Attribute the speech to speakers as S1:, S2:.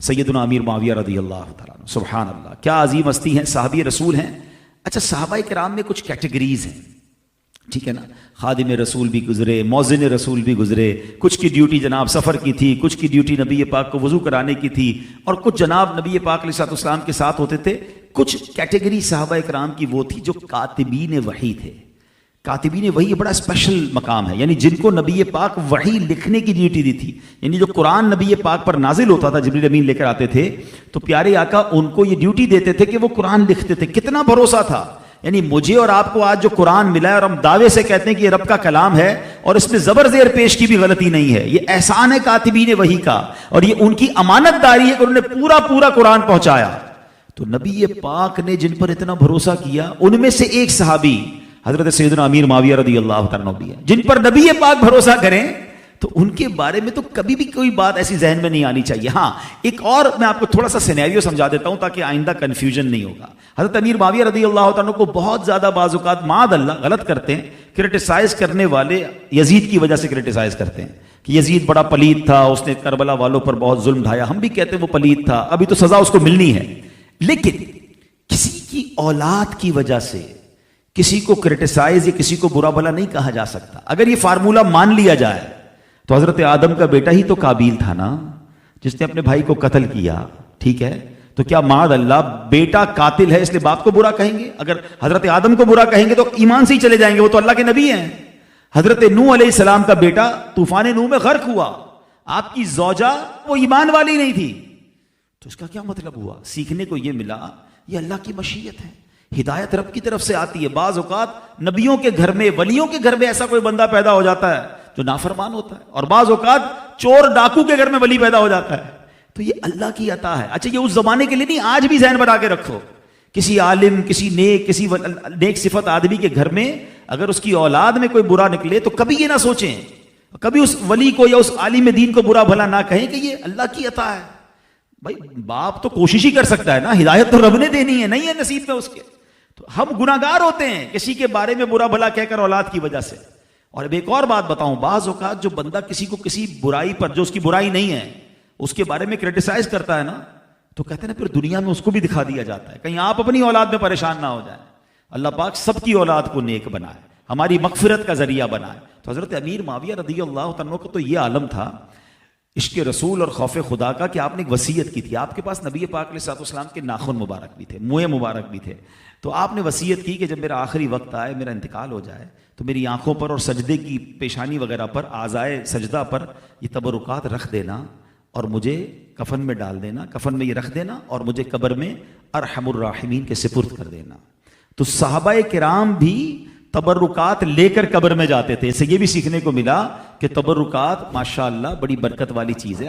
S1: سیدنا امیر معاویہ رضی اللہ تعالیٰ عنہ، سبحان اللہ، کیا عظیم ہستی ہیں، صحابی رسول ہیں۔ اچھا، صحابہ کرام میں کچھ کیٹیگریز ہیں، ٹھیک ہے نا، خادم رسول بھی گزرے، مؤذن رسول بھی گزرے، کچھ کی ڈیوٹی جناب سفر کی تھی، کچھ کی ڈیوٹی نبی پاک کو وضو کرانے کی تھی، اور کچھ جناب نبی پاک علیہ الصلوۃ والسلام کے ساتھ ہوتے تھے۔ کچھ کیٹیگری صحابہ کرام کی وہ تھی جو کاتبین وحی تھے۔ کاتبین وحی بڑا اسپیشل مقام ہے، یعنی جن کو نبی پاک وحی لکھنے کی ڈیوٹی دی تھی، یعنی جو قرآن نبی پاک پر نازل ہوتا تھا، جبریل امین لے کر آتے تھے، تو پیارے آقا ان کو یہ ڈیوٹی دیتے تھے کہ وہ قرآن لکھتے تھے۔ کتنا بھروسہ تھا، یعنی مجھے اور آپ کو آج جو قرآن ملا ہے اور ہم دعوے سے کہتے ہیں کہ یہ رب کا کلام ہے اور اس میں زبر زیر پیش کی بھی غلطی نہیں ہے، یہ احسان ہے کاتبین وحی کا، اور یہ ان کی امانت داری ہے کہ انہوں نے پورا قرآن پہنچایا۔ تو نبی پاک نے جن پر اتنا بھروسہ کیا، ان میں سے ایک صحابی حضرت سیدنا امیر معاویہ رضی اللہ تعالیٰ عنہ بھی ہے، جن پر نبی پاک بھروسہ کریں تو ان کے بارے میں تو کبھی بھی کوئی بات ایسی ذہن میں نہیں آنی چاہیے۔ ہاں، ایک اور میں آپ کو تھوڑا سا سینیریو سمجھا دیتا ہوں تاکہ آئندہ کنفیوژن نہیں ہوگا۔ حضرت امیر معاویہ رضی اللہ تعالیٰ عنہ کو بہت زیادہ بعض اوقات معاذ اللہ غلط کرتے ہیں، کرٹیسائز کرنے والے یزید کی وجہ سے کرٹیسائز کرتے ہیں کہ یزید بڑا پلید تھا، اس نے کربلا والوں پر بہت ظلم ڈھایا۔ ہم بھی کہتے ہیں وہ پلید تھا، ابھی تو سزا اس کو ملنی ہے، لیکن کسی کی اولاد کی وجہ سے کسی کو کرٹیسائز یا کسی کو برا بھلا نہیں کہا جا سکتا۔ اگر یہ فارمولہ مان لیا جائے تو حضرت آدم کا بیٹا ہی تو قابیل تھا نا، جس نے اپنے بھائی کو قتل کیا، ٹھیک ہے، تو کیا معاذ اللہ بیٹا قاتل ہے اس لیے باپ کو برا کہیں گے؟ اگر حضرت آدم کو برا کہیں گے تو ایمان سے ہی چلے جائیں گے، وہ تو اللہ کے نبی ہیں۔ حضرت نوح علیہ السلام کا بیٹا طوفان نوح میں غرق ہوا، آپ کی زوجہ وہ ایمان والی نہیں تھی، تو اس کا کیا مطلب ہوا؟ سیکھنے کو یہ ملا، یہ اللہ کی مشیت ہے، ہدایت رب کی طرف سے آتی ہے۔ بعض اوقات نبیوں کے گھر میں، ولیوں کے گھر میں ایسا کوئی بندہ پیدا ہو جاتا ہے جو نافرمان ہوتا ہے، اور بعض اوقات چور ڈاکو کے گھر میں ولی پیدا ہو جاتا ہے، تو یہ اللہ کی عطا ہے۔ اچھا، یہ اس زمانے کے لیے نہیں، آج بھی ذہن بنا کے رکھو، کسی عالم، کسی نیک صفت آدمی کے گھر میں اگر اس کی اولاد میں کوئی برا نکلے تو کبھی یہ نہ سوچیں، کبھی اس ولی کو یا اس عالم دین کو برا بھلا نہ کہیں کہ یہ اللہ کی عطا ہے۔ بھائی باپ تو کوشش ہی کر سکتا ہے نا، ہدایت تو رب نے دینی ہے، نہیں ہے نصیب میں اس کے، تو ہم گناہگار ہوتے ہیں کسی کے بارے میں برا بھلا کہہ کر اولاد کی وجہ سے۔ اور اب ایک اور بات بتاؤں، بعض اوقات جو بندہ کسی کو کسی برائی پر جو اس کی برائی نہیں ہے اس کے بارے میں کرٹیسائز کرتا ہے نا، تو کہتے ہیں نا پھر دنیا میں اس کو بھی دکھا دیا جاتا ہے، کہیں آپ اپنی اولاد میں پریشان نہ ہو جائیں۔ اللہ پاک سب کی اولاد کو نیک بنائے، ہماری مغفرت کا ذریعہ بنائے۔ تو حضرت امیر معاویہ رضی اللہ عنہ کو تو یہ عالم تھا عشق رسول اور خوف خدا کا کہ آپ نے ایک وصیت کی تھی۔ آپ کے پاس نبی پاک علیہ الصلوۃ والسلام کے ناخن مبارک بھی تھے، منہ مبارک بھی تھے، تو آپ نے وصیت کی کہ جب میرا آخری وقت آئے، میرا انتقال ہو جائے، تو میری آنکھوں پر اور سجدے کی پیشانی وغیرہ پر، اعضائے سجدہ پر یہ تبرکات رکھ دینا اور مجھے کفن میں ڈال دینا، کفن میں یہ رکھ دینا اور مجھے قبر میں ارحم الراحمین کے سپرد کر دینا۔ تو صحابہ کرام بھی تبرکات لے کر قبر میں جاتے تھے۔ اس سے یہ بھی سیکھنے کو ملا کہ تبرکات ماشاءاللہ بڑی برکت والی چیز ہے۔